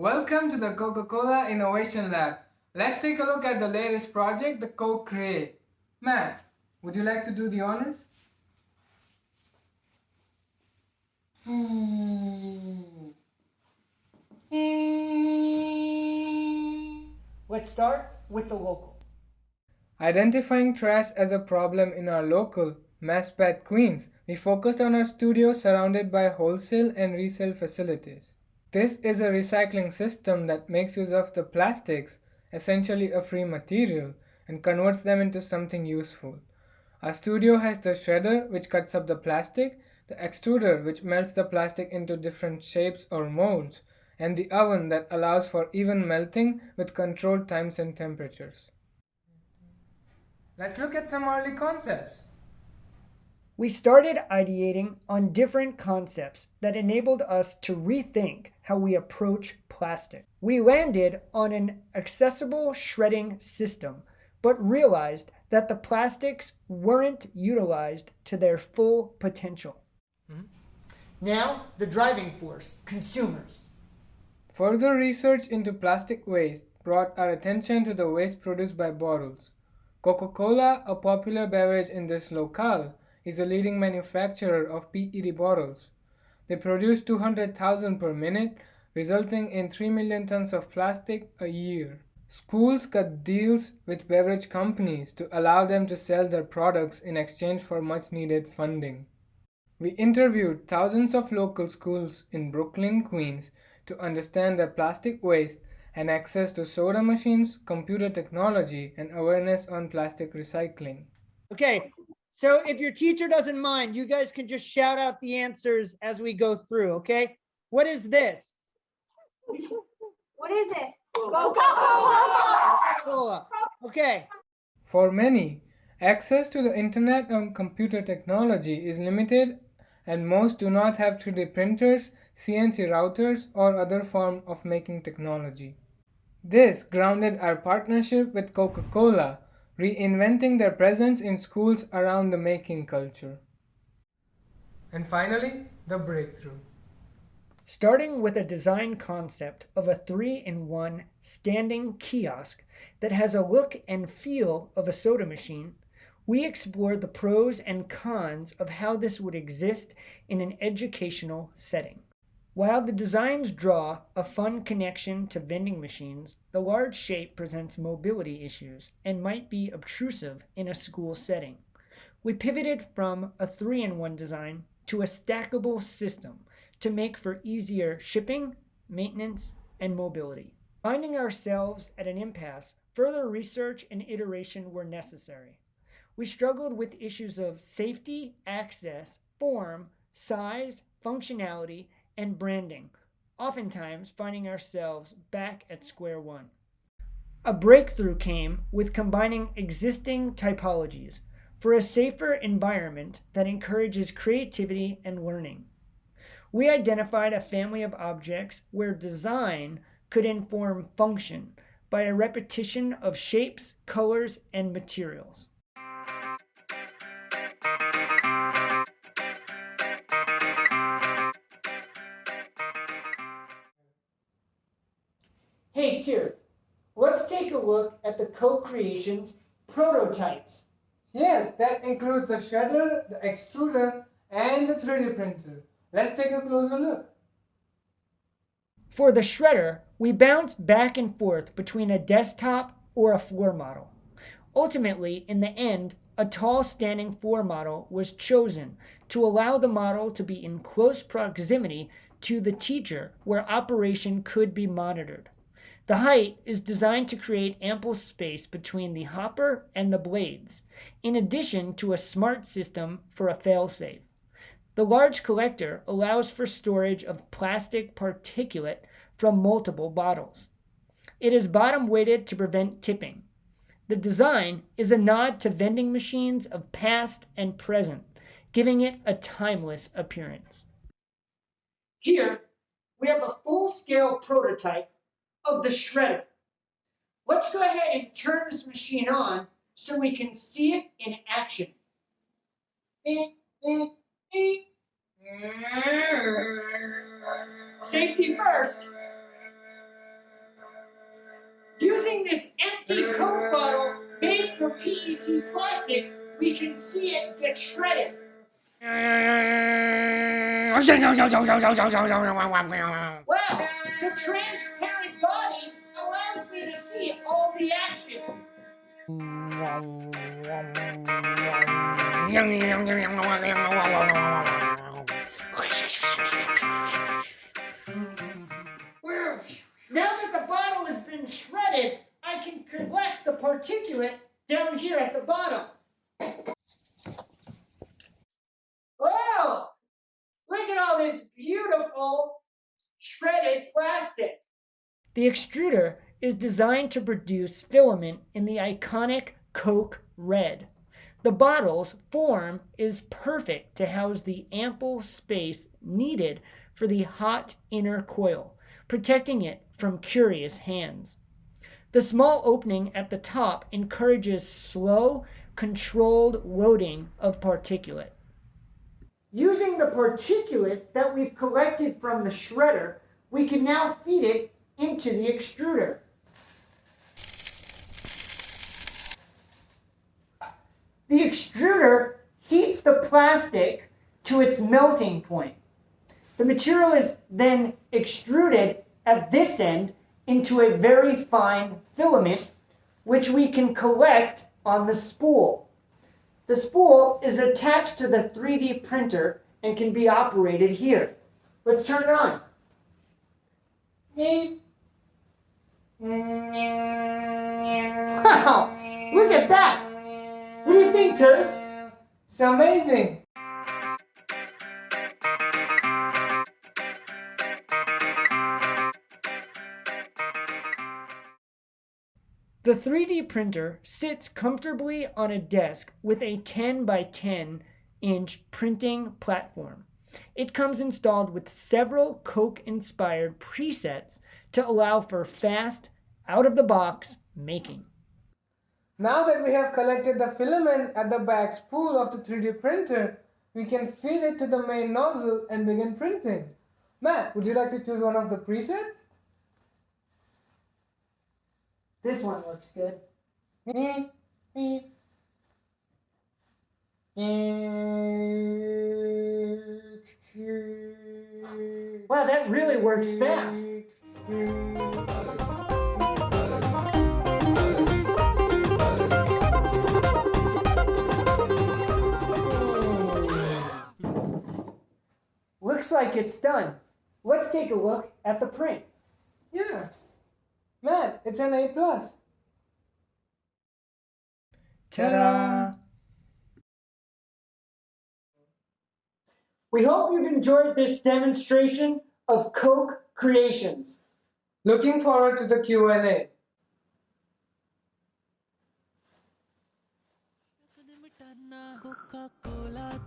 Welcome to the Coca Cola Innovation Lab. Let's take a look at the latest project, the Coke Create. Matt, would you like to do the honors? Let's start with the local. Identifying trash as a problem in our local, Maspeth, Queens, we focused on our studio surrounded by wholesale and resale facilities. This is a recycling system that makes use of the plastics, essentially a free material, and converts them into something useful. Our studio has the shredder, which cuts up the plastic, the extruder, which melts the plastic into different shapes or molds, and the oven that allows for even melting with controlled times and temperatures. Let's look at some early concepts. We started ideating on different concepts that enabled us to rethink how we approach plastic. We landed on an accessible shredding system, but realized that the plastics weren't utilized to their full potential. Now, the driving force, consumers. Further research into plastic waste brought our attention to the waste produced by bottles. Coca Cola, a popular beverage in this locale, is a leading manufacturer of PET bottles. They produce 200,000 per minute, resulting in 3 million tons of plastic a year. Schools cut deals with beverage companies to allow them to sell their products in exchange for much needed funding. We interviewed thousands of local schools in Brooklyn, Queens to understand their plastic waste and access to soda machines, computer technology, and awareness on plastic recycling. Okay, so if your teacher doesn't mind, you guys can just shout out the answers as we go through, okay? What is this? What is it? Coca-Cola! Cola. Okay. For many, access to the internet and computer technology is limited, and most do not have 3D printers, CNC routers, or other form of making technology. This grounded our partnership with Coca Cola, reinventing their presence in schools around the making culture. And finally, the breakthrough. Starting with a design concept of a 3-in-1 standing kiosk that has a look and feel of a soda machine, we explore the pros and cons of how this would exist in an educational setting. While the designs draw a fun connection to vending machines, the large shape presents mobility issues and might be obtrusive in a school setting. We pivoted from a 3-in-1 design to a stackable system to make for easier shipping, maintenance, and mobility. Finding ourselves at an impasse, further research and iteration were necessary. We struggled with issues of safety, access, form, size, functionality, and branding, oftentimes finding ourselves back at square one. A breakthrough came with combining existing typologies for a safer environment that encourages creativity and learning. We identified a family of objects where design could inform function by a repetition of shapes, colors, and materials. Hey, Tir, let's take a look at the co-creation's prototypes. Yes, that includes the shredder, the extruder, and the 3D printer. Let's take a closer look. For the shredder, we bounced back and forth between a desktop or a floor model. Ultimately, in the end, a tall standing floor model was chosen to allow the model to be in close proximity to the teacher where operation could be monitored. The height is designed to create ample space between the hopper and the blades, in addition to a smart system for a failsafe. The large collector allows for storage of plastic particulate from multiple bottles. It is bottom weighted to prevent tipping. The design is a nod to vending machines of past and present, giving it a timeless appearance. Here, we have a full-scale prototype of the shredder. Let's go ahead and turn this machine on so we can see it in action. Safety first. Using this empty Coke bottle made from PET plastic, we can see it get shredded. Wow, the transparent body allows me to see all the action. Now that the bottle has been shredded, I can collect the particulate down here at the bottom. Wow! Look at all this beautiful shredded plastic. The extruder is designed to produce filament in the iconic Coke red. The bottle's form is perfect to house the ample space needed for the hot inner coil, protecting it from curious hands. The small opening at the top encourages slow, controlled loading of particulate. Using the particulate that we've collected from the shredder, we can now feed it into the extruder. The extruder heats the plastic to its melting point. The material is then extruded at this end into a very fine filament, which we can collect on the spool. The spool is attached to the 3D printer and can be operated here. Let's turn it on. Wow, look at that! What do you think, Terry? It's amazing. The 3D printer sits comfortably on a desk with a 10 by 10 inch printing platform. It comes installed with several Coke-inspired presets to allow for fast, out-of-the-box making. Now that we have collected the filament at the back spool of the 3D printer, we can feed it to the main nozzle and begin printing. Matt, would you like to choose one of the presets? This one looks good. Wow, that really works fast. Looks like it's done. Let's take a look at the print. Yeah. Matt, it's an A+. Ta-da! We hope you've enjoyed this demonstration of Coke creations. Looking forward to the Q&A. Coca Cola